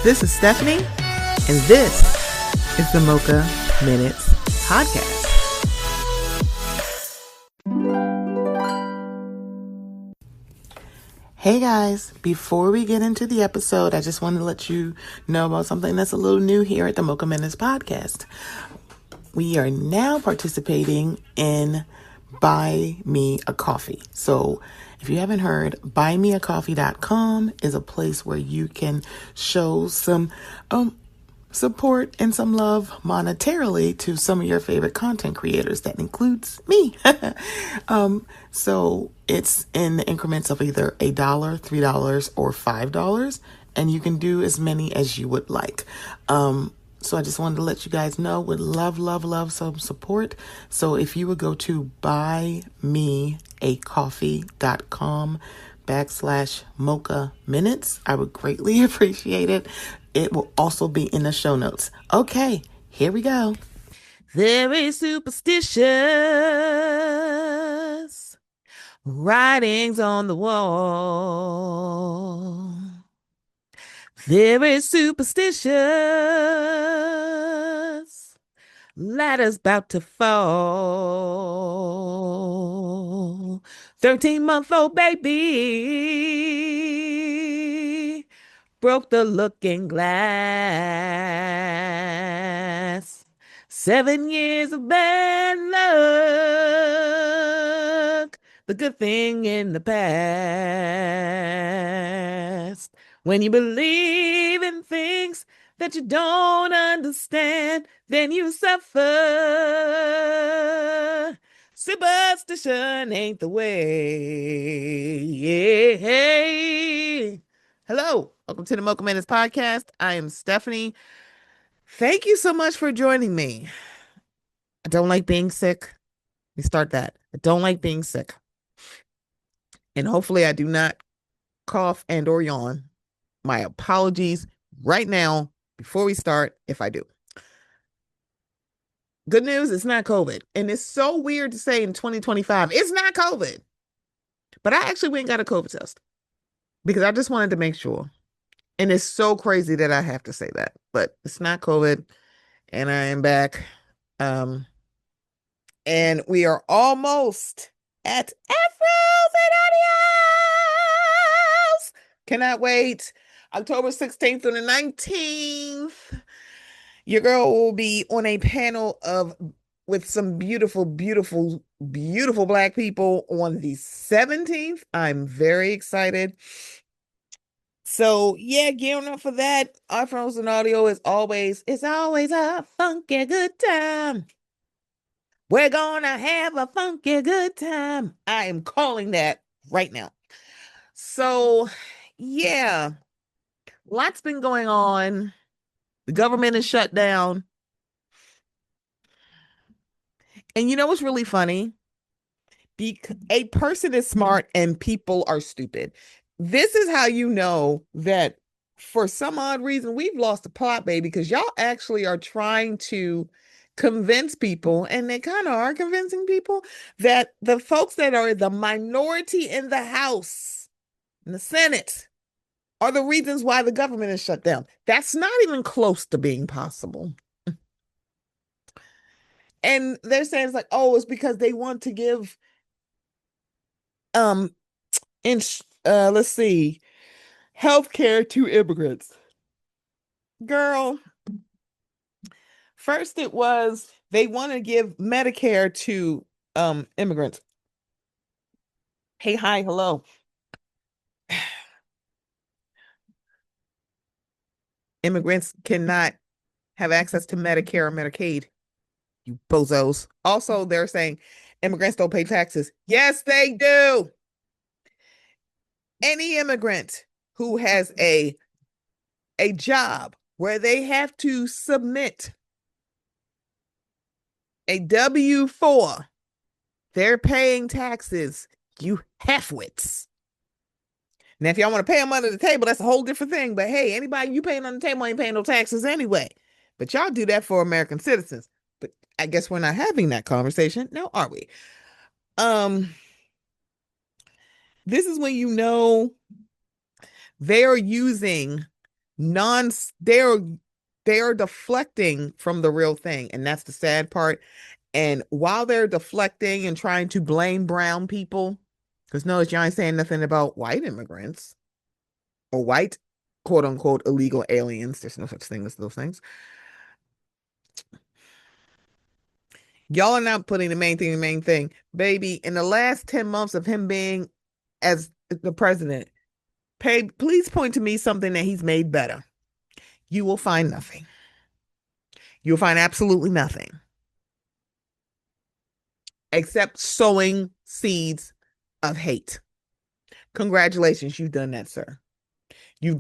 This is Stephanie, and this is the Mocha Minutes Podcast. Hey guys, before we get into the episode, I just wanted to let you know about something that's a little new here at the Mocha Minutes Podcast. We are now participating in Buy Me a Coffee. So if you haven't heard, buymeacoffee.com is a place where you can show some support and some love monetarily to some of your favorite content creators. That includes me. So it's in the increments of either $1, $3, or $5, and you can do as many as you would like. So I just wanted to let you guys know, would love some support. So if you would go to buymeacoffee.com/Mocha Minutes, I would greatly appreciate it. It will also be in the show notes. Okay, here we go. Very superstitious writings on the wall. Very superstitious ladders about to fall. 13-month-old baby broke the looking glass. 7 years of bad luck, the good thing in the past. When you believe in things that you don't understand, then you suffer. Superstition ain't the way. Yeah. Hello, welcome to the Mocha Minutes Podcast. I am Stephanie. Thank you so much for joining me. I don't like being sick. Let me start that. I don't like being sick. And hopefully I do not cough and or yawn. My apologies right now before we start if I do. Good news, it's not COVID. And it's so weird to say in 2025, it's not COVID. But I actually went and got a COVID test because I just wanted to make sure. And it's so crazy that I have to say that, but it's not COVID, and I am back. And we are almost at Afros and Audios. Cannot wait. October 16th through the 19th. Your girl will be on a panel with some beautiful Black people on the 17th. I'm very excited. So yeah, gearing up for that. Afros and Audio it's always a funky good time. We're gonna have a funky good time. I am calling that right now. So yeah, lots been going on. The government is shut down. And you know what's really funny? A person is smart and people are stupid. This is how you know that for some odd reason we've lost the plot, baby, because y'all actually are trying to convince people, and they kind of are convincing people, that the folks that are the minority in the House, in the Senate, are the reasons why the government is shut down. That's not even close to being possible. And they're saying it's like, oh, it's because they want to give let's see, healthcare to immigrants. Girl, first it was they want to give Medicare to immigrants. Hey, hi, hello. Immigrants cannot have access to Medicare or Medicaid, you bozos. Also, they're saying immigrants don't pay taxes. Yes, they do. Any immigrant who has a job where they have to submit a W-4, they're paying taxes, you halfwits. Now, if y'all want to pay them under the table, that's a whole different thing. But hey, anybody you paying under the table ain't paying no taxes anyway. But y'all do that for American citizens. But I guess we're not having that conversation now, are we? This is when you know they are using non they're they are deflecting from the real thing, and that's the sad part. And while they're deflecting and trying to blame brown people, because notice you ain't saying nothing about white immigrants or white quote unquote illegal aliens. There's no such thing as those things. Y'all are not putting the main thing. Baby, in the last 10 months of him being as the president, please point to me something that he's made better. You will find nothing. You'll find absolutely nothing except sowing seeds of hate. Congratulations, you've done that, sir. You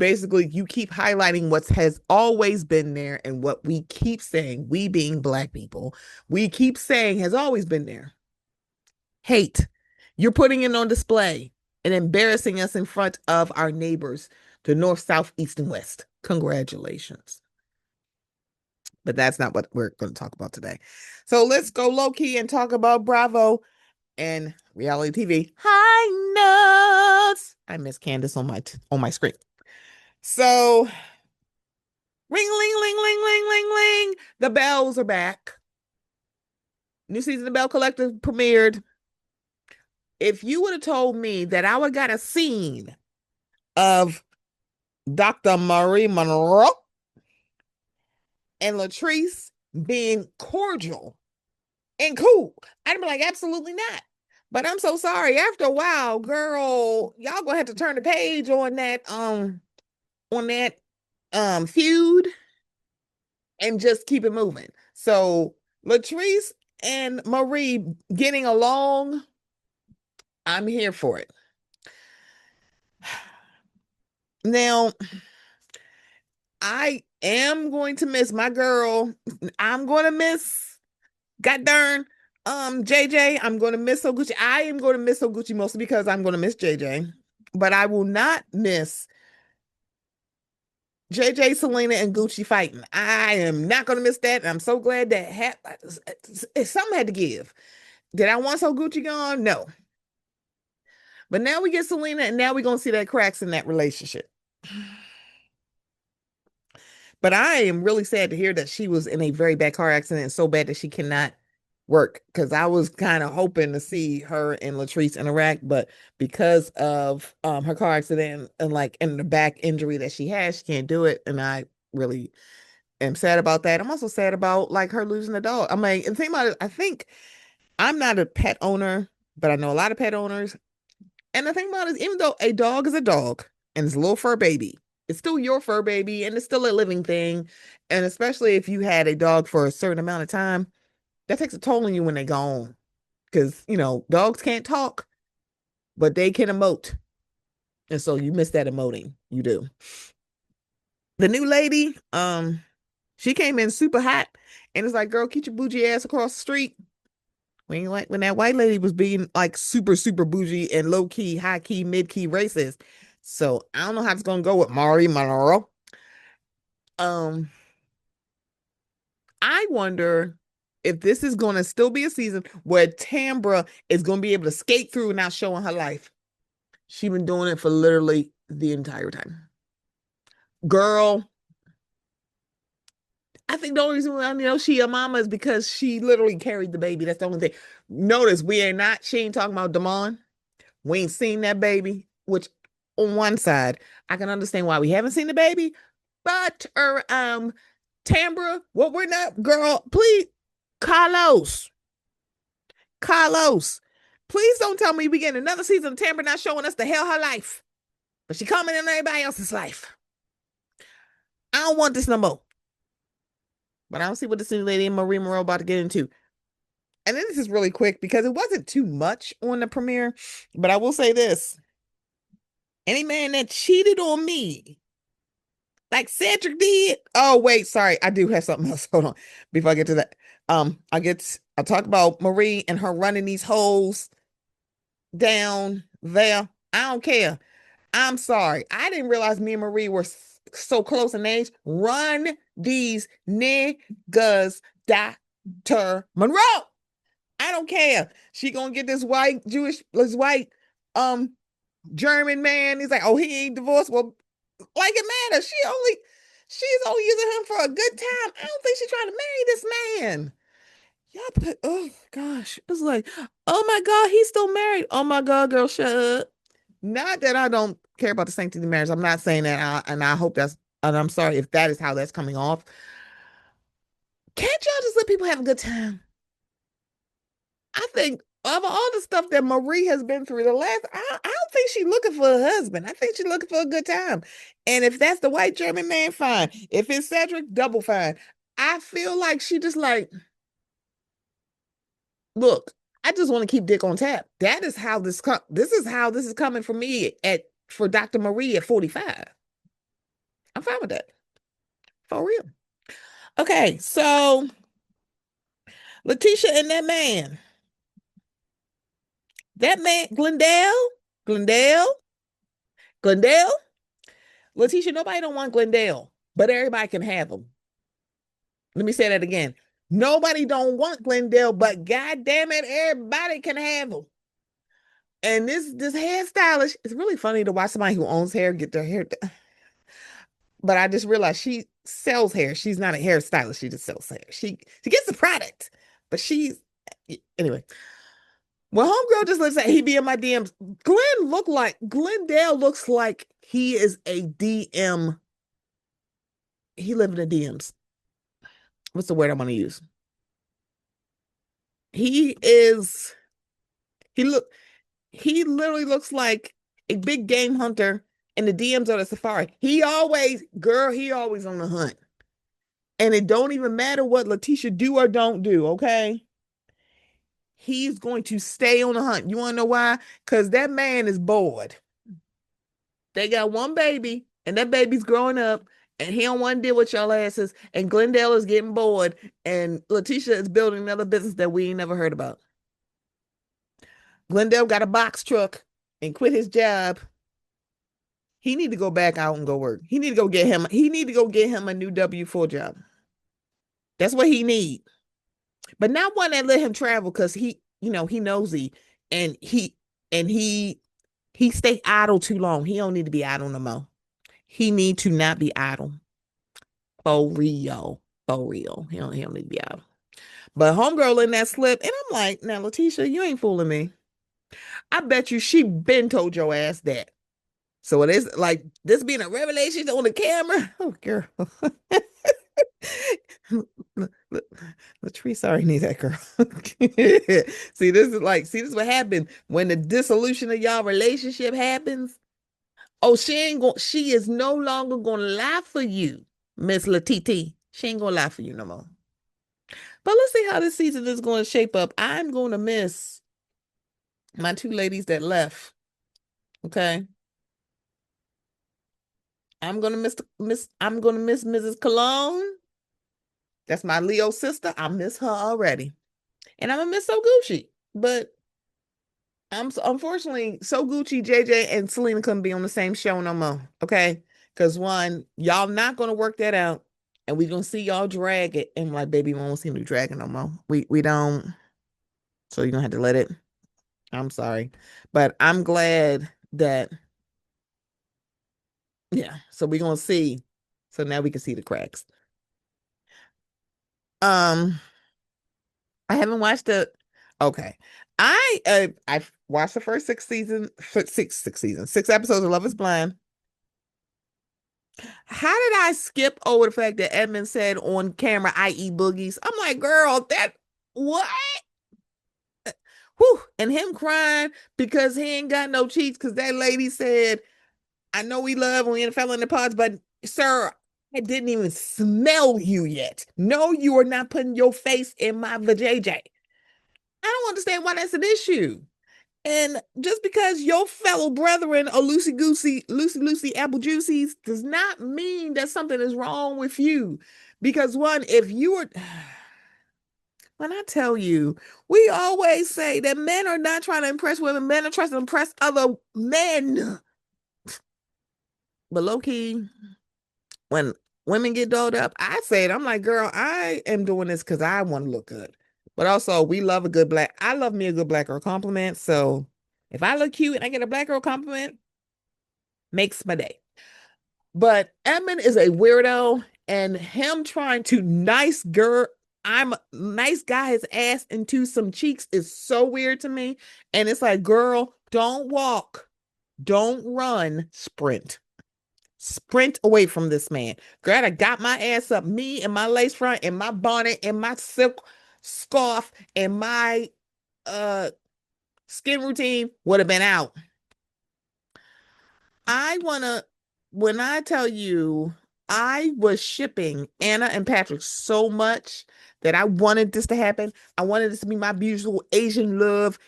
keep highlighting what has always been there and what we keep saying, we being black people, we keep saying has always been there. Hate. You're putting it on display and embarrassing us in front of our neighbors to north, south, east, and west. Congratulations. But that's not what we're going to talk about today. So let's go low key and talk about Bravo and reality TV. High notes. I miss Candace on my screen. So ring ling ling ling ling ling ling. The Bells are back. New season of Belle Collective premiered. If you would have told me that I would have got a scene of Dr. Marie Monroe and Latrice being cordial and cool, I'd be like, absolutely not. But I'm so sorry. After a while, girl, y'all gonna have to turn the page on that feud and just keep it moving. So Latrice and Marie getting along, I'm here for it. Now, I am going to miss my girl. I'm going to miss, god darn, JJ. I'm going to miss Oguchi. I am going to miss Oguchi mostly because I'm going to miss JJ. But I will not miss JJ, Selena, and Gucci fighting. I am not going to miss that. And I'm so glad that something had to give. Did I want so Gucci gone? No. But now we get Selena, and now we're going to see that cracks in that relationship. But I am really sad to hear that she was in a very bad car accident, so bad that she cannot work. Because I was kind of hoping to see her and Latrice interact, but because of her car accident and like in the back injury that she has, she can't do it. And I really am sad about that. I'm also sad about like her losing a dog. I'm like, and think about it, I think I'm not a pet owner, but I know a lot of pet owners. And the thing about it is, even though a dog is a dog and it's a little fur baby, it's still your fur baby and it's still a living thing. And especially if you had a dog for a certain amount of time, that takes a toll on you when they're gone. Because, dogs can't talk, but they can emote. And so you miss that emoting. You do. The new lady, she came in super hot and it's like, girl, keep your bougie ass across the street. When that white lady was being like super, super bougie and low key, high key, mid key racist. So I don't know how it's gonna go with Mari Monroe. I wonder if this is gonna still be a season where Tambra is gonna be able to skate through without showing her life. She's been doing it for literally the entire time. Girl, I think the only reason why she a mama is because she literally carried the baby. That's the only thing. Notice she ain't talking about Damon. We ain't seen that baby, which on one side, I can understand why we haven't seen the baby, but Tambra, what we're not, girl, please, Carlos, please don't tell me we get another season of Tambra not showing us the hell her life, but she coming in everybody else's life. I don't want this no more. But I don't see what this new lady and Marie Moreau about to get into. And then this is really quick because it wasn't too much on the premiere, but I will say this. Any man that cheated on me, like Cedric did. Oh, wait, sorry. I do have something else. Hold on. Before I get to that. I'll talk about Marie and her running these holes down there. I don't care. I'm sorry. I didn't realize me and Marie were so close in age. Run these niggas, Dr. Monroe. I don't care. She gonna get this white German man. He's like, oh, he ain't divorced. Well, Like it matters. She's only using him for a good time. I don't think she's trying to marry this man. Y'all put, oh gosh, it's like, oh my God, he's still married. Oh my God, girl, shut up. Not that I don't care about the sanctity of marriage. I'm not saying that, and I hope that's, and I'm sorry if that is how that's coming off. Can't y'all just let people have a good time? I think of all the stuff that Marie has been through, I don't think she's looking for a husband. I think she's looking for a good time. And if that's the white German man, fine. If it's Cedric, double fine. I feel like she just like, look, I just want to keep dick on tap. That is how this is how this is coming for me for Dr. Marie at 45. I'm fine with that. For real. Okay, so Letitia and that man, Glendale, Glendale, Letitia, nobody don't want Glendale, but everybody can have him. Let me say that again. Nobody don't want Glendale, but God damn it, everybody can have him. And this hairstylist, it's really funny to watch somebody who owns hair get their hair done. But I just realized she sells hair. She's not a hairstylist. She just sells hair. She gets the product, but she's anyway. Well, homegirl just looks like he be in my DMs. Glendale looks like he is a DM. He live in the DMs. What's the word I want to use? He is he look he literally looks like a big game hunter in the DMs of the safari. He always on the hunt. And it don't even matter what Letitia do or don't do, okay? He's going to stay on the hunt. You want to know why? Because that man is bored. They got one baby, and that baby's growing up, and he don't want to deal with y'all asses. And Glendale is getting bored, and Letitia is building another business that we ain't never heard about. Glendale got a box truck and quit his job. He need to go back out and go work. He need to go get him. He need to go get him a new W-4 job. That's what he need. But not one that let him travel because he nosy and he stay idle too long. He don't need to be idle no more. He need to not be idle. For real. For real. He don't need to be idle. But homegirl in that slip, and I'm like, now Letitia, you ain't fooling me. I bet you she been told your ass that. So it is like this being a revelation on the camera. Oh, girl. Latrice already need that girl. See, this is what happened when the dissolution of y'all relationship happens. Oh, she is no longer gonna lie for you, Miss Latiti. She ain't gonna lie for you no more. But let's see how this season is going to shape up. I'm going to miss my two ladies that left. Okay. I'm gonna miss Mrs. Cologne. That's my Leo sister. I miss her already. And I'm gonna miss So Gucci. But unfortunately, So Gucci, JJ, and Selena couldn't be on the same show no more. Okay. Because one, y'all not gonna work that out. And we gonna see y'all drag it. And like, baby, we won't see you dragging no more. We don't. So you're gonna have to let it. I'm sorry. But I'm glad that, yeah. So we're gonna see. So now we can see the cracks. Um, I haven't watched it. Okay. I've watched the first six episodes of Love is Blind. How did I skip over the fact that Edmund said on camera, I eat boogies? I'm like, girl, that what? Whew. And him crying because he ain't got no cheeks because that lady said, I know we love when we fell in the pods, but sir, I didn't even smell you yet. No, you are not putting your face in my vajayjay. I don't understand why that's an issue. And just because your fellow brethren are loosey apple juicies does not mean that something is wrong with you. Because one, if you are, when I tell you, we always say that men are not trying to impress women, men are trying to impress other men. But low key, when women get dolled up, I say it. I'm like, girl, I am doing this because I want to look good. But also, I love me a good black girl compliment. So if I look cute and I get a black girl compliment, makes my day. But Edmund is a weirdo, and him trying to nice girl, I'm a nice guy his ass into some cheeks is so weird to me. And it's like, girl, don't walk, don't run, sprint. Sprint away from this man. Girl, I got my ass up, me and my lace front and my bonnet and my silk scarf and my uh skin routine would have been out. I wanna, when I tell you, I was shipping Anna and Patrick so much that I wanted this to happen. I wanted this to be my beautiful Asian love.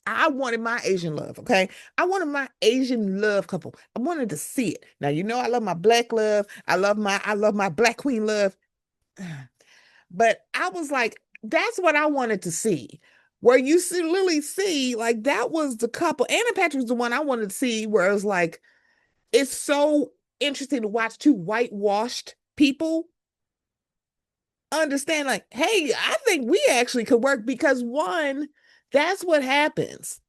I wanted my Asian love, okay? I wanted my Asian love couple. I wanted to see it. Now you know I love my black love. I love my black queen love. But I was like, that's what I wanted to see. Where you see literally see, like that was the couple. Anna Patrick was the one I wanted to see where it was like it's so interesting to watch two whitewashed people understand, like, hey, I think we actually could work because one, that's what happens.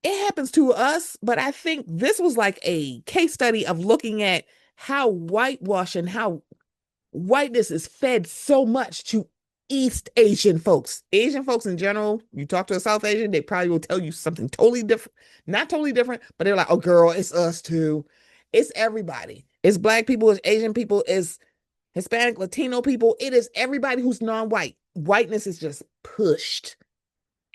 It happens to us, but I think this was like a case study of looking at how whitewash and how whiteness is fed so much to East Asian folks. Asian folks in general, you talk to a South Asian, they probably will tell you something totally different. Not totally different, but they're like, oh, girl, it's us too. It's everybody. It's black people, it's Asian people, it's Hispanic, Latino people. It is everybody who's non-white. Whiteness is just pushed.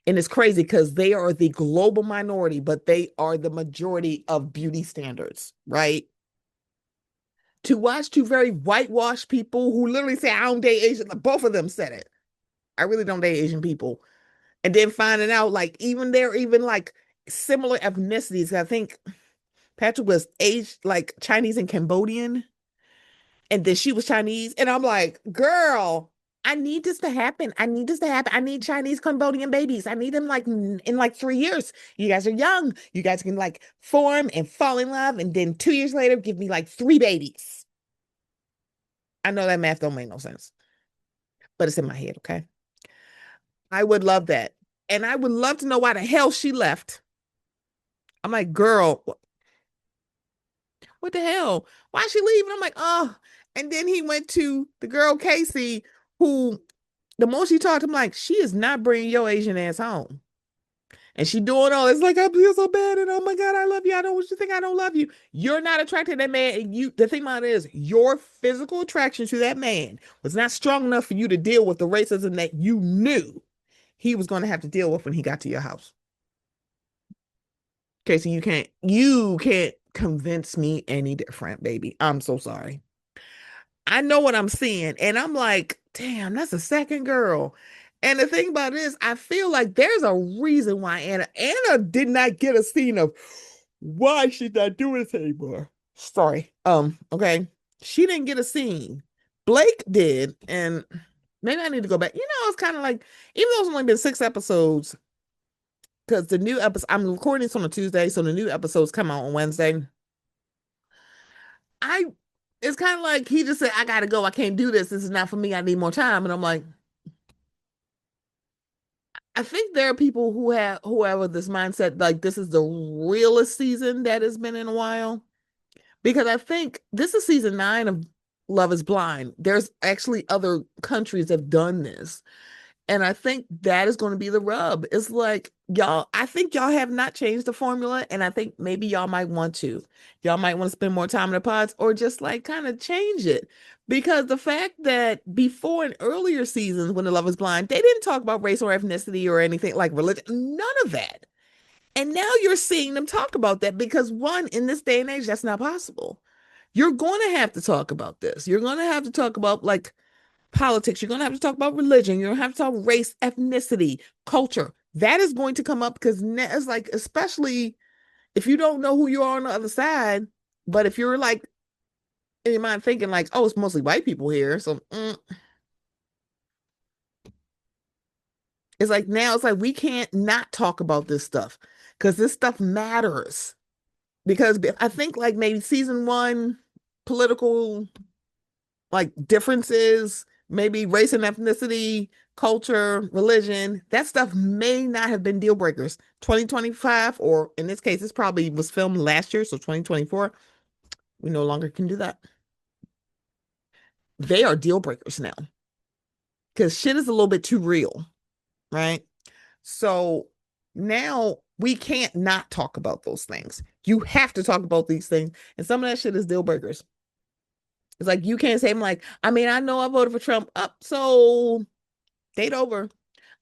And it's crazy because they are the global minority, but they are the majority of beauty standards, right? To watch two very whitewashed people who literally say, I don't date Asian, both of them said it. I really don't date Asian people. And then finding out, like, even they're even like similar ethnicities. I think Patrick was aged like Chinese and Cambodian, and then she was Chinese. And I'm like, girl, I need this to happen. I need this to happen. I need Chinese Cambodian babies. I need them like in like 3 years. You guys are young. You guys can like form and fall in love. And then 2 years later, give me like three babies. I know that math don't make no sense, but it's in my head, okay? I would love that. And I would love to know why the hell she left. I'm like, girl, what the hell? Why is she leaving? I'm like, oh. And then he went to the girl Casey, who the more she talked, I'm like, she is not bringing your Asian ass home. And she doing all this like I feel so bad and oh my god, I love you. I don't want you to think I don't love you. You're not attracted to that man. And you, the thing about it is, your physical attraction to that man was not strong enough for you to deal with the racism that you knew he was going to have to deal with when he got to your house. Okay, so you can't convince me any different, baby. I'm so sorry. I know what I'm seeing, and I'm like, damn, that's a second girl. And the thing about it is, I feel like there's a reason why Anna did not get a scene of why she's not doing this anymore. Sorry. Okay. She didn't get a scene. Blake did, and maybe I need to go back. It's kind of like, even though it's only been 6 episodes, because the new episode, I'm recording this on a Tuesday, so the new episodes come out on Wednesday. I it's kind of like he just said, I gotta go, I can't do this. This is not for me. I need more time. And I'm like, I think there are people who have whoever this mindset, like this is the realest season that has been in a while. Because I think this is season 9 of Love is Blind. There's actually other countries that have done this. And I think that is going to be the rub. It's like, y'all, I think y'all have not changed the formula. And I think maybe y'all might want to. Y'all might want to spend more time in the pods or just like kind of change it. Because the fact that before in earlier seasons when the Love is Blind, they didn't talk about race or ethnicity or anything like religion, none of that. And now you're seeing them talk about that because one, in this day and age, that's not possible. You're going to have to talk about this. You're going to have to talk about like politics. You're going to have to talk about religion. You're going to have to talk race, ethnicity, culture. That is going to come up because it's like, especially if you don't know who you are on the other side, but if you're like in your mind thinking like, oh, it's mostly white people here. So it's like now it's like we can't not talk about this stuff because this stuff matters. Because I think like maybe season 1, political like differences, maybe race and ethnicity, culture, religion, that stuff may not have been deal breakers. 2025, or in this case, this probably was filmed last year, so 2024, We no longer can do that. They are deal breakers now because shit is a little bit too real, right? So now we can't not talk about those things. You have to talk about these things. And some of that shit is deal breakers. It's like you can't say, I'm like, I mean, I know I voted for Trump up, so date over.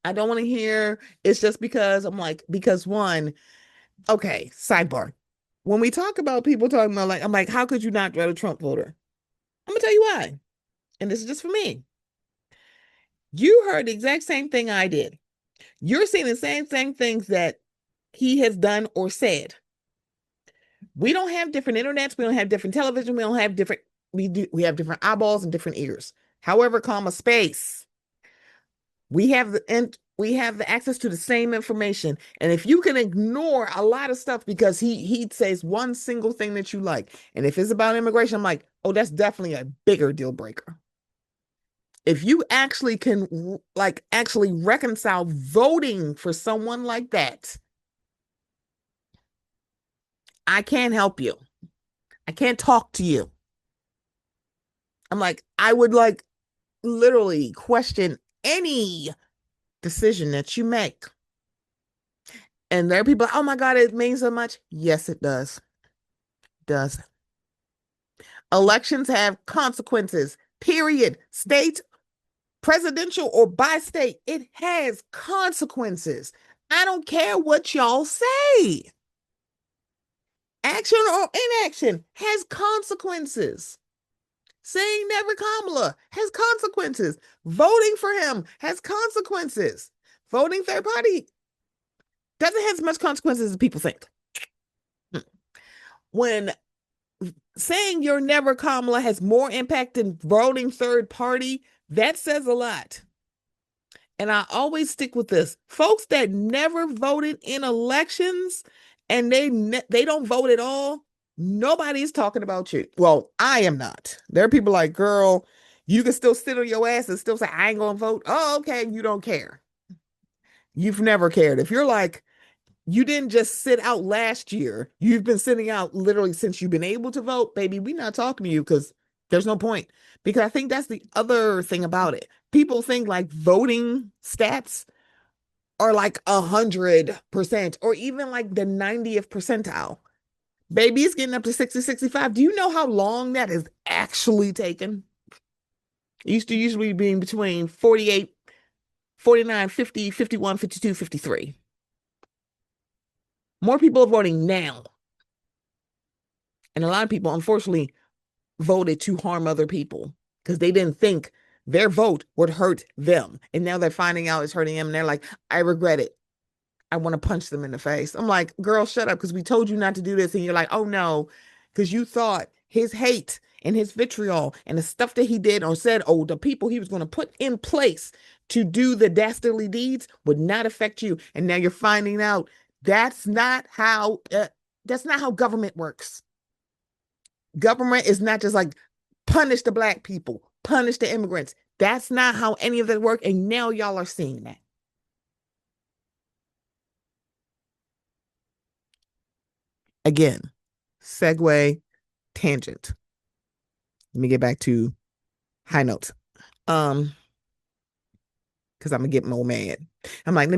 I don't want to hear it's just because I'm like, because one, okay, sidebar. When we talk about people talking about like, I'm like, how could you not vote a Trump voter? I'm gonna tell you why. And this is just for me. You heard the exact same thing I did. You're seeing the same things that he has done or said. We don't have different internets, we don't have different television, we don't have different we have different eyeballs and different ears. However, comma space. We have the access to the same information. And if you can ignore a lot of stuff because he says one single thing that you like, and if it's about immigration, I'm like, oh, that's definitely a bigger deal breaker. If you actually can like actually reconcile voting for someone like that, I can't help you. I can't talk to you. I'm like, I would like literally question any decision that you make. And there are people, oh my God, it means so much. Yes, it does. It does. Elections have consequences, period. State, presidential, or by state, it has consequences. I don't care what y'all say. Action or inaction has consequences. Saying never Kamala has consequences. Voting for him has consequences. Voting third party doesn't have as much consequences as people think. When saying you're never Kamala has more impact than voting third party, that says a lot. And I always stick with this. Folks that never voted in elections and they don't vote at all, nobody's talking about you. Well, I am not. There are people like, girl, you can still sit on your ass and still say, I ain't gonna vote. Oh, okay, you don't care. You've never cared. If you're like, you didn't just sit out last year, you've been sitting out literally since you've been able to vote, baby, we're not talking to you because there's no point. Because I think that's the other thing about it. People think like voting stats are like 100% or even like the 90th percentile. Baby, it's getting up to 60, 65. Do you know how long that is actually taken? It used to usually be between 48, 49, 50, 51, 52, 53. More people are voting now. And a lot of people, unfortunately, voted to harm other people because they didn't think their vote would hurt them. And now they're finding out it's hurting them. And they're like, I regret it. I want to punch them in the face. I'm like, girl, shut up because we told you not to do this. And you're like, oh no, because you thought his hate and his vitriol and the stuff that he did or said, oh, the people he was going to put in place to do the dastardly deeds would not affect you. And now you're finding out that's not how government works. Government is not just like punish the black people, punish the immigrants. That's not how any of that work. And now y'all are seeing that. Again, segue, tangent. Let me get back to high notes. Because I'm gonna get more mad. I'm like,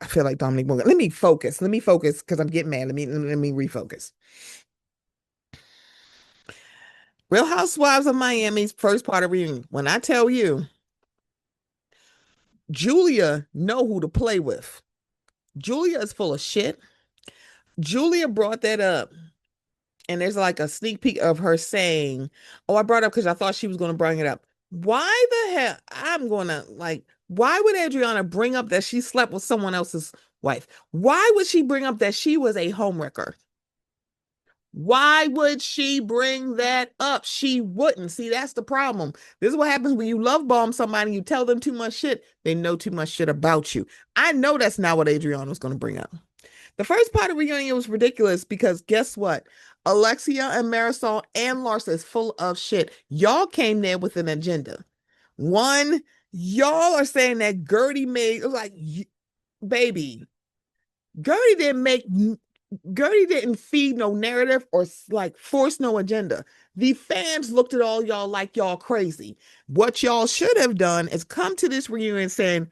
I feel like Dominic Morgan. Let me focus. Let me focus because I'm getting mad. Let me refocus. Real Housewives of Miami's first part of reunion. When I tell you, Julia know who to play with. Julia is full of shit. Julia brought that up. And there's like a sneak peek of her saying, oh, I brought it up because I thought she was going to bring it up. Why the hell? I'm going to like, why would Adriana bring up that she slept with someone else's wife? Why would she bring up that she was a homewrecker? Why would she bring that up? She wouldn't. See, that's the problem. This is what happens when you love bomb somebody, you tell them too much shit, they know too much shit about you. I know that's not what Adriana was going to bring up. The first part of the reunion was ridiculous because guess what? Alexia and Marisol and Larsa is full of shit. Y'all came there with an agenda. One, y'all are saying that Gertie made, like, baby, Gertie didn't make Gertie didn't feed no narrative or like force no agenda. The fans looked at all y'all like y'all crazy. What y'all should have done is come to this reunion saying,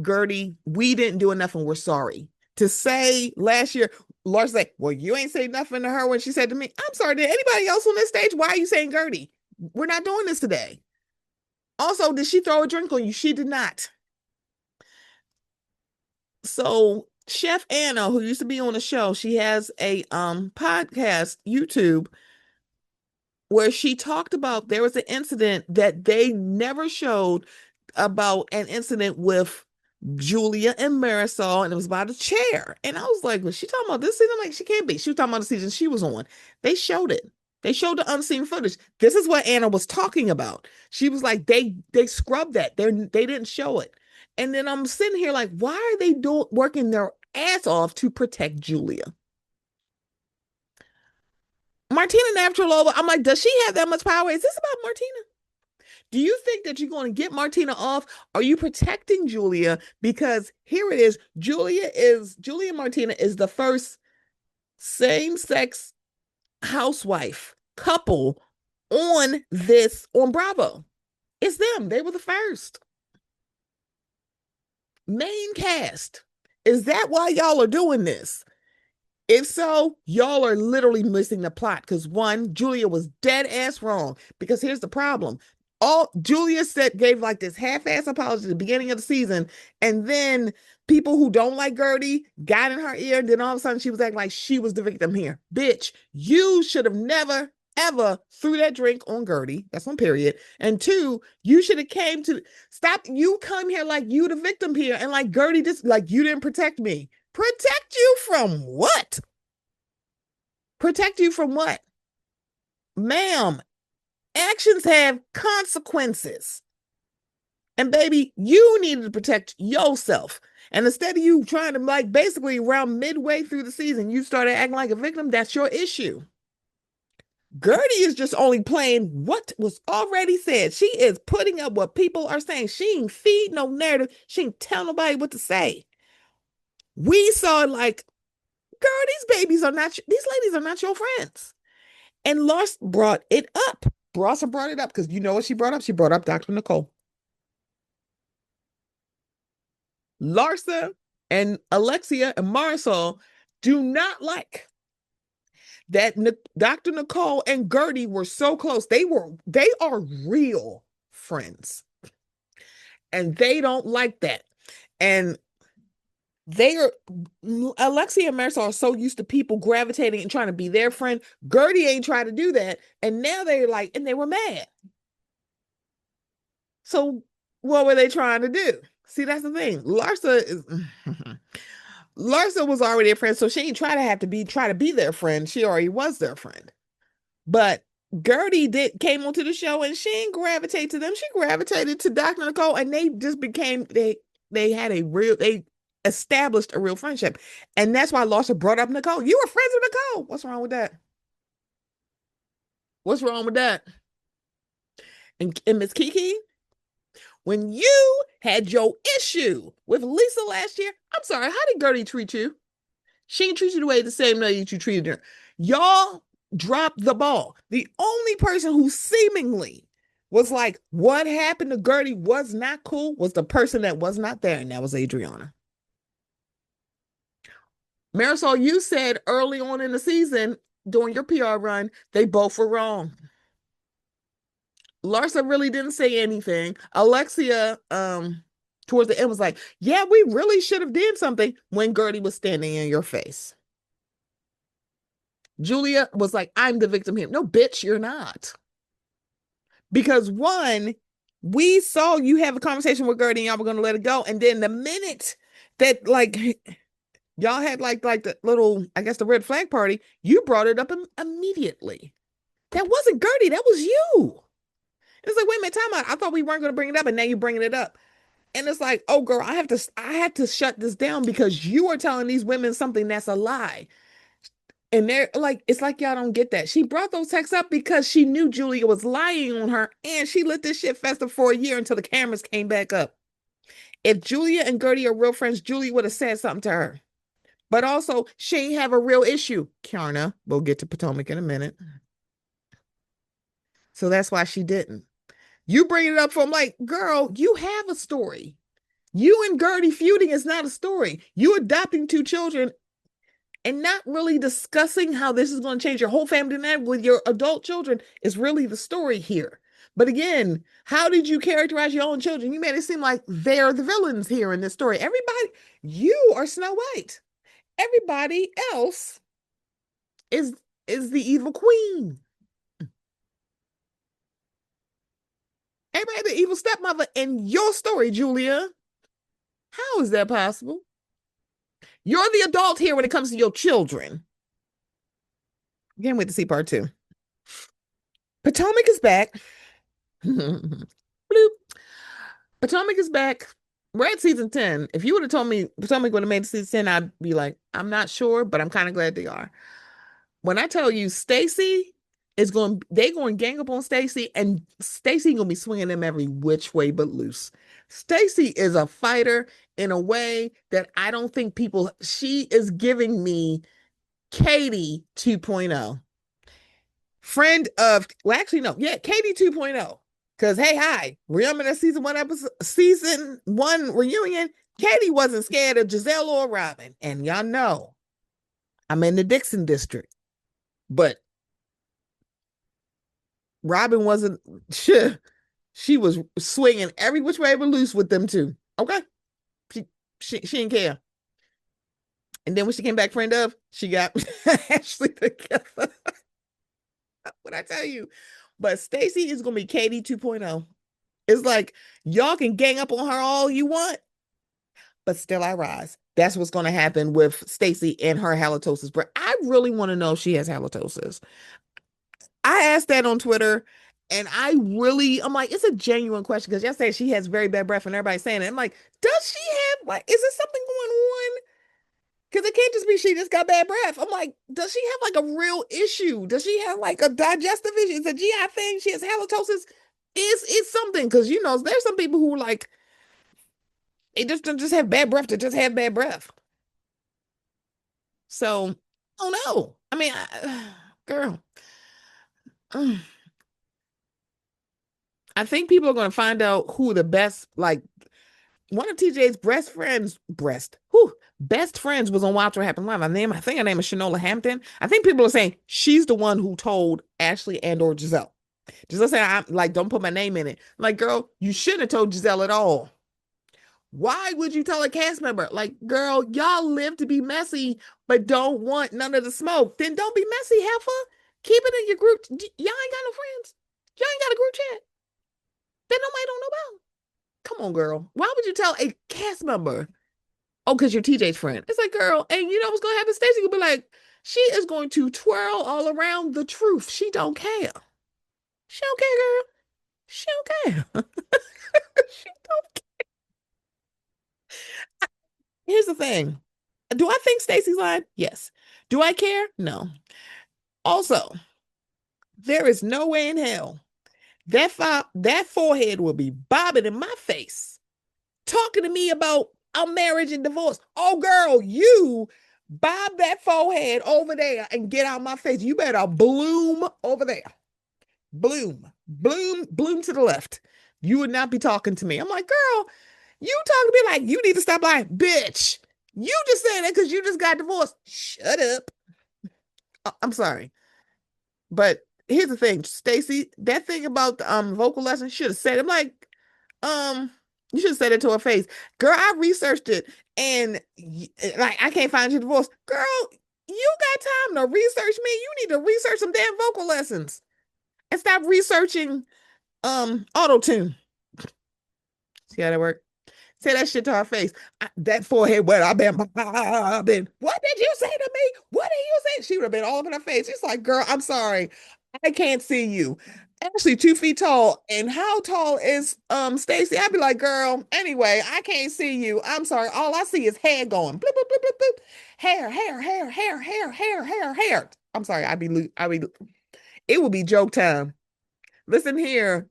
Gertie, we didn't do enough and we're sorry. To say last year, Lars said, well, you ain't say nothing to her when she said to me, I'm sorry, did anybody else on this stage? Why are you saying Gertie? We're not doing this today. Also, did she throw a drink on you? She did not. So Chef Anna, who used to be on the show, she has a podcast, YouTube, where she talked about there was an incident that they never showed about an incident with Julia and Marisol, and it was about a chair. And I was like, was she talking about this season? Like, she can't be. She was talking about the season she was on. They showed it. They showed the unseen footage. This is what Anna was talking about. She was like, they scrubbed that. They didn't show it. And then I'm sitting here like, why are they doing working their ass off to protect Julia? Martina Navratilova, I'm like, does she have that much power? Is this about Martina? Do you think that you're going to get Martina off? Are you protecting Julia? Because here it is. Julia Martina is the first same-sex housewife couple on Bravo. It's them. They were the first. Main cast. Is that why y'all are doing this? If so, y'all are literally missing the plot because one, Julia was dead ass wrong. Because here's the problem. All Julia said gave like this half-ass apology at the beginning of the season, and then people who don't like Gertie got in her ear, and then all of a sudden she was acting like she was the victim here. Bitch, you should have never ever threw that drink on Gertie. That's one period. And two, you should have came to stop. You come here like you the victim here, and like Gertie just like you didn't protect me. Protect you from what? Protect you from what? Ma'am, actions have consequences. And baby, you needed to protect yourself. And instead of you trying to like basically around midway through the season, you started acting like a victim. That's your issue. Gertie is just only playing what was already said. She is putting up what people are saying. She ain't feed no narrative. She ain't tell nobody what to say. We saw like, girl, these babies are not, these ladies are not your friends. And Lars brought it up. Larsa brought it up because you know what she brought up? She brought up Dr. Nicole. Larsa and Alexia and Marisol do not like that Dr. Nicole and Gertie were so close. They are real friends. And they don't like that. And Alexia and Marisol are so used to people gravitating and trying to be their friend. Gertie ain't trying to do that. And now they're like, and they were mad. So what were they trying to do? See, that's the thing. Larsa was already a friend, so she ain't try to be their friend. She already was their friend. But Gertie came onto the show and she ain't gravitate to them. She gravitated to Dr. Nicole, and they just became they established a real friendship. And that's why Larsa brought up Nicole. You were friends with Nicole. What's wrong with that? What's wrong with that? And Miss Kiki, when you had your issue with Lisa last year, I'm sorry, how did Gertie treat you? She didn't treat you the way the same way that you treated her. Y'all dropped the ball. The only person who seemingly was like, what happened to Gertie was not cool was the person that was not there, and that was Adriana. Marisol, you said early on in the season during your PR run, they both were wrong. Larsa really didn't say anything. Alexia, towards the end was like, yeah, we really should have did something when Gertie was standing in your face. Julia was like, I'm the victim here. No, bitch, you're not. Because one, we saw you have a conversation with Gertie and y'all were going to let it go. And then the minute that like y'all had like the little, I guess the red flag party, you brought it up immediately. That wasn't Gertie. That was you. It's like, wait a minute, time out. I thought we weren't going to bring it up, and now you're bringing it up. And it's like, oh, girl, I had to shut this down because you are telling these women something that's a lie. And they're like, it's like y'all don't get that. She brought those texts up because she knew Julia was lying on her, and she let this shit fester for a year until the cameras came back up. If Julia and Gertie are real friends, Julia would have said something to her. But also, she have a real issue. Kiana, we'll get to Potomac in a minute. So that's why she didn't. You bring it up from like, girl, you have a story. You and Gertie feuding is not a story. You adopting two children and not really discussing how this is going to change your whole family dynamic with your adult children is really the story here. But again, how did you characterize your own children? You made it seem like they're the villains here in this story. Everybody, you are Snow White. Everybody else is is the evil queen. Everybody the evil stepmother in your story, Julia. How is that possible? You're the adult here when it comes to your children. Can't wait to see part two. Potomac is back. Bloop. Potomac is back. We're at season 10. If you would have told me Potomac would have made season 10, I'd be like, I'm not sure, but I'm kind of glad they are. When I tell you Stacy is going, they going to gang up on Stacy, and Stacy gonna be swinging them every which way but loose. Stacy is a fighter in a way that I don't think people. She is giving me Katie 2.0. Friend of, well, actually, no, yeah, Katie 2.0. Because, hey, hi, remember that season one reunion? Katie wasn't scared of Giselle or Robin. And y'all know I'm in the Dixon district. But Robin wasn't, she was swinging every which way but loose with them too. Okay. She, she didn't care. And then when she came back friend of, she got Ashley together. What I tell you? But Stacy is gonna be Katie 2.0. It's like y'all can gang up on her all you want, but still I rise. That's what's gonna happen with Stacy and her halitosis. But I really want to know if she has halitosis. I asked that on Twitter, and I'm like, it's a genuine question because yesterday she has very bad breath, and everybody's saying it. I'm like, does she have like, is there something going on? Because it can't just be she just got bad breath. I'm like, does she have like a real issue? Does she have like a digestive issue? It's a GI thing. She has halitosis. Is something because there's some people who like it just don't just have bad breath to just have bad breath. So I don't know. I mean, girl, I think people are going to find out who the best like one of TJ's best friends was on Watch What Happened Live. I think her name is Shanola Hampton. I think people are saying she's the one who told Ashley and or Giselle. Giselle said, I'm like, don't put my name in it. I'm like, girl, you shouldn't have told Giselle at all. Why would you tell a cast member? Like, girl, y'all live to be messy, but don't want none of the smoke. Then don't be messy, heifer. Keep it in your group. Y'all ain't got no friends. Y'all ain't got a group chat. Then nobody don't know about. Come on, girl. Why would you tell a cast member? Oh, because you're TJ's friend. It's like, girl, and you know what's gonna happen? Stacey will be like, she is going to twirl all around the truth. She don't care. She don't care, girl. She don't care. She don't. Here's the thing. Do I think Stacey's lying? Yes. Do I care? No. Also, there is no way in hell that forehead will be bobbing in my face, talking to me about our marriage and divorce. Oh, girl, you bob that forehead over there and get out of my face. You better bloom over there. Bloom, bloom, bloom to the left. You would not be talking to me. I'm like, girl, you talking to me like you need to stop lying, bitch. You just saying that because you just got divorced. Shut up. I'm sorry, but here's the thing, Stacey. That thing about the vocal lesson should have said. I'm like, um, you should have said it to her face, girl. I researched it, and like I can't find your divorce, girl. You got time to research me? You need to research some damn vocal lessons and stop researching auto tune. See how that work? Say that shit to her face. That forehead wet. I've been. What did you say to me? What did you say? She would have been all over her face. It's like, girl, I'm sorry. I can't see you. Actually, 2 feet tall. And how tall is Stacy? I'd be like, girl, anyway, I can't see you. I'm sorry. All I see is hair going. Bloop, bloop, bloop, bloop, bloop. Hair, hair, hair, hair, hair, hair, hair, hair. I'm sorry. It would be joke time. Listen here.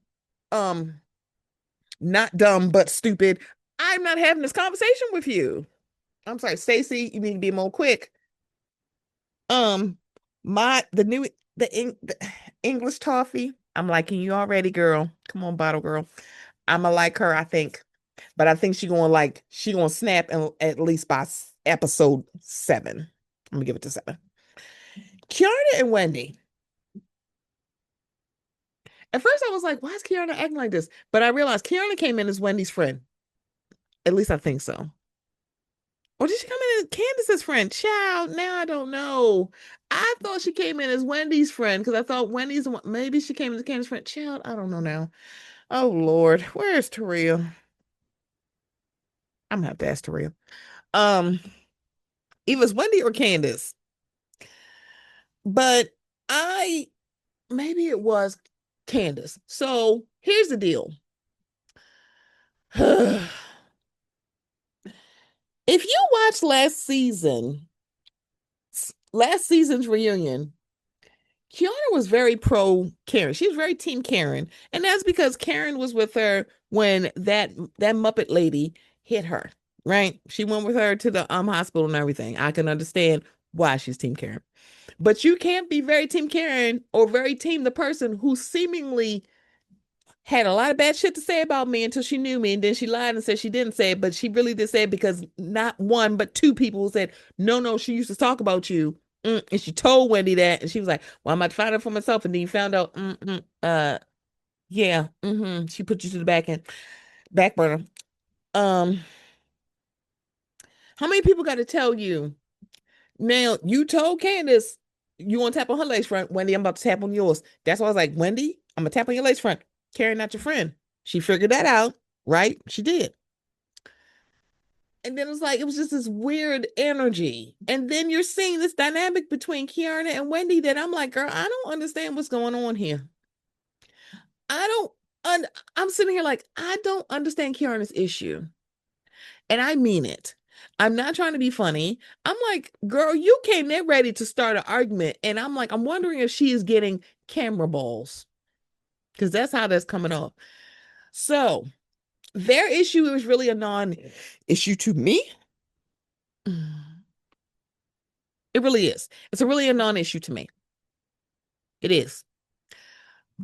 Not dumb, but stupid. I'm not having this conversation with you. I'm sorry, Stacy, you need to be more quick. Um, my the English toffee. I'm liking you already, girl. Come on, bottle girl. I'ma like her, I think. But I think she gonna snap at least by episode 7. I'm gonna give it to 7. Kiana and Wendy. At first I was like, why is Kiana acting like this? But I realized Kiana came in as Wendy's friend. At least I think so. Or did she come in as Candace's friend? Child, now I don't know. I thought she came in as Wendy's friend because I thought maybe she came in as Candace's friend. Child, I don't know now. Oh Lord, where's Taria? I'm gonna have to ask Taria. Um, either it's Wendy or Candace. But I maybe it was Candace. So here's the deal. If you watch last season's reunion, Kiana was very pro Karen. She was very team Karen. And that's because Karen was with her when that Muppet lady hit her, right? She went with her to the hospital and everything. I can understand why she's team Karen. But you can't be very team Karen or very team the person who seemingly had a lot of bad shit to say about me until she knew me, and then she lied and said she didn't say it, but she really did say it because not one but two people said, no, she used to talk about you. And she told Wendy that, and she was like, well, I'm about to find out for myself. And then you found out, yeah, she put you to the back burner. um how many people got to tell you now? You told Candace you want to tap on her lace front. Wendy, I'm about to tap on yours. That's why I was like, Wendy, I'm gonna tap on your lace front. Karen, not your friend. She figured that out, right? She did. And then it was just this weird energy. And then you're seeing this dynamic between Kiana and Wendy that I'm like, girl, I don't understand what's going on here. I don't, I'm sitting here like, I don't understand Kiana's issue. And I mean it. I'm not trying to be funny. I'm like, girl, you came there ready to start an argument. And I'm like, I'm wondering if she is getting camera balls because that's how that's coming off. So their issue is really a non-issue to me. It really is. It's a really a non-issue to me. It is.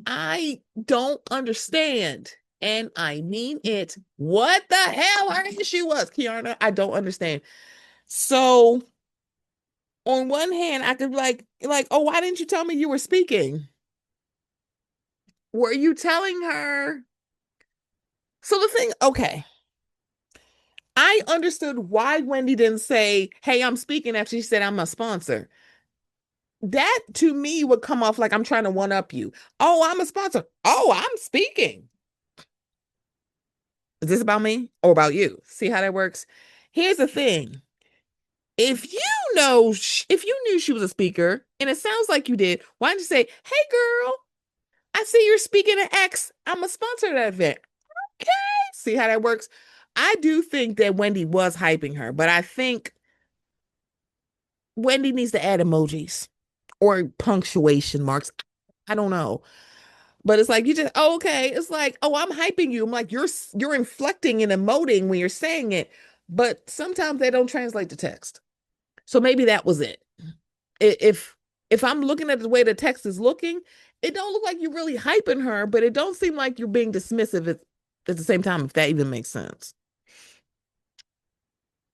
I don't understand. And I mean it. What the hell her issue was, Kiana? I don't understand. So on one hand, I could be like, oh, why didn't you tell me you were speaking? Were you telling her? So the thing, okay. I understood why Wendy didn't say, hey, I'm speaking after she said I'm a sponsor. That to me would come off like I'm trying to one up you. Oh, I'm a sponsor. Oh, I'm speaking. Is this about me or about you? See how that works? Here's the thing. If you knew she was a speaker, and it sounds like you did, why didn't you say, hey girl, I see you're speaking at X. I'm a sponsor of that event. Okay. See how that works? I do think that Wendy was hyping her, but I think Wendy needs to add emojis or punctuation marks. I don't know. But it's like you just okay. It's like, oh, I'm hyping you. I'm like, you're inflecting and emoting when you're saying it, but sometimes they don't translate to text. So maybe that was it. If if I'm looking at the way the text is looking, it don't look like you're really hyping her, but it don't seem like you're being dismissive at the same time, if that even makes sense.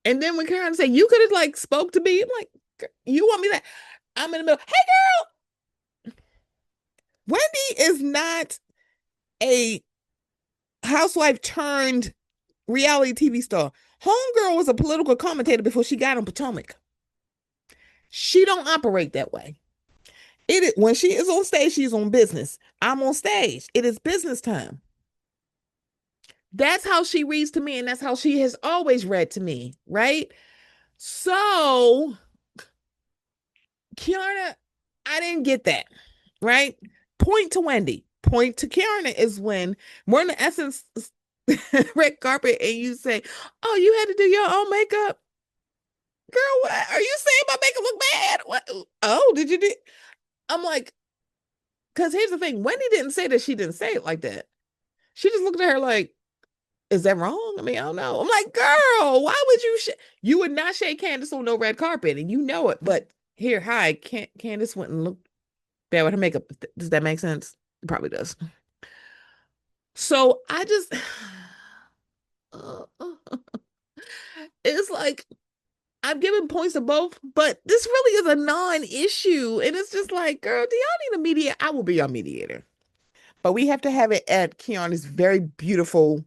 And then when Karen say you could have like spoke to me, I'm like, you want me that? I'm in the middle. Hey girl, Wendy is not a housewife turned reality TV star. Homegirl was a political commentator before she got on Potomac. She don't operate that way. It is, when she is on stage, she's on business. I'm on stage. It is business time. That's how she reads to me, and that's how she has always read to me, right? So, Kiana, I didn't get that, right? Point to Wendy. Point to Kiana is when we're in the essence red carpet and you say, oh, you had to do your own makeup. Girl, what are you saying my makeup look bad? What? Oh, did you do? I'm like, because here's the thing, Wendy didn't say that she didn't say it like that. She just looked at her like, Is that wrong? I mean, I don't know. I'm like, girl, why would you would not shake Candace on no red carpet, and you know it. But here, hi, Candace wouldn't look bad with her makeup. Does that make sense? It probably does. So I just, it's like I'm giving points to both, but this really is a non-issue, and it's just like, girl, do y'all need a mediator? I will be your mediator, but we have to have it at Kiana's very beautiful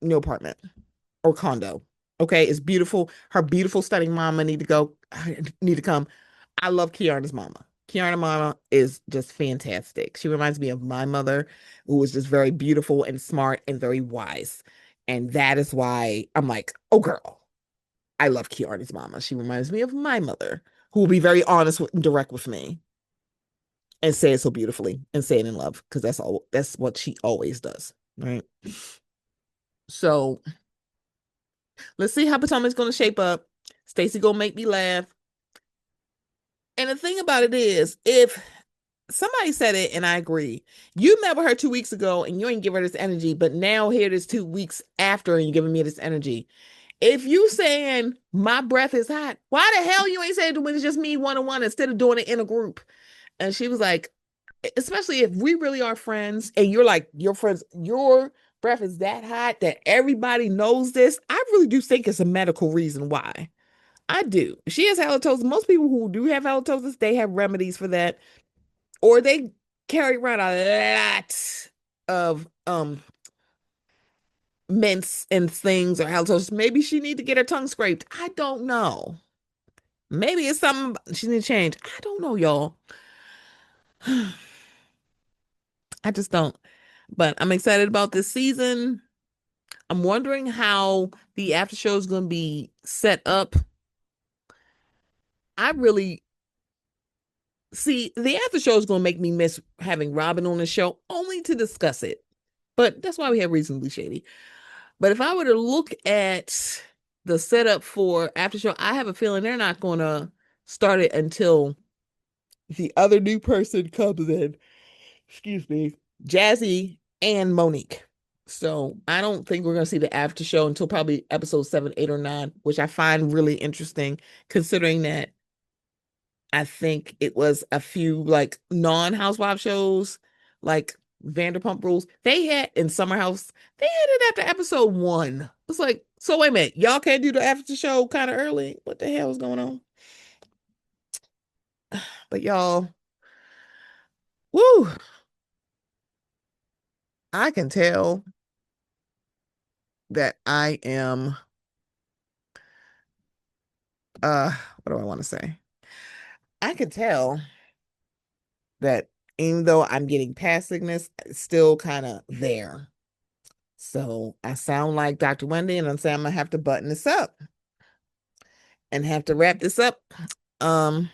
new apartment or condo. Okay, it's beautiful. Her beautiful, stunning mama need to come. I love Kiana's mama. Kiana mama is just fantastic. She reminds me of my mother, who was just very beautiful and smart and very wise. And that is why I'm like, oh girl, I love Kiana's mama. She reminds me of my mother, who will be very honest and direct with me and say it so beautifully and say it in love, because that's what she always does. Right. So let's see how Potomac's gonna shape up. Stacey gonna make me laugh. And the thing about it is, if somebody said it and I agree, you met with her 2 weeks ago and you ain't give her this energy, but now here it is 2 weeks after and you're giving me this energy. If you saying my breath is hot, why the hell you ain't saying it when it's just me one-on-one instead of doing it in a group? And she was like, especially if we really are friends and you're like, your friends, your breath is that hot that everybody knows this. I really do think it's a medical reason why. I do. She has halitosis. Most people who do have halitosis, they have remedies for that, or they carry around a lot of mints and things or halitosis. Maybe she need to get her tongue scraped. I don't know. Maybe it's something she need to change. I don't know, y'all. I just don't. But I'm excited about this season. I'm wondering how the after show is going to be set up. I really see the after show is going to make me miss having Robin on the show only to discuss it. But that's why we have Reasonably Shady. But if I were to look at the setup for after show, I have a feeling they're not going to start it until the other new person comes in. Excuse me, Jazzy and Monique. So I don't think we're going to see the after show until probably episode 7, 8, or 9, which I find really interesting, considering that I think it was a few like non-housewife shows, like Vanderpump Rules. They had in Summer House, they had it after episode 1. It's like, so wait a minute, y'all can't do the after show kind of early. What the hell is going on? But y'all, woo, I can tell that I am what do I want to say? I can tell that even though I'm getting past sickness, it's still kind of there. So I sound like Dr. Wendy, and I'm saying I'm gonna have to button this up and have to wrap this up. Um,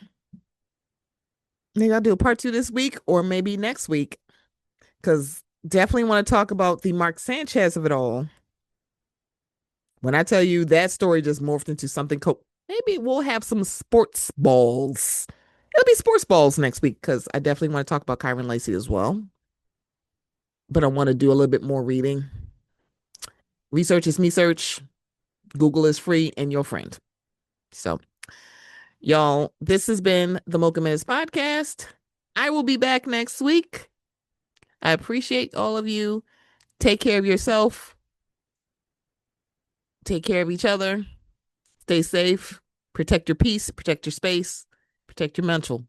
maybe I'll do a part 2 this week or maybe next week, because definitely want to talk about the Mark Sanchez of it all. When I tell you that story just morphed into something maybe we'll have some sports balls. It'll be sports balls next week, because I definitely want to talk about Kyron Lacey as well. But I want to do a little bit more reading. Research is me search. Google is free and your friend. So, y'all, this has been the Mocha Minutes podcast. I will be back next week. I appreciate all of you. Take care of yourself. Take care of each other. Stay safe. Protect your peace. Protect your space. Protect your mental.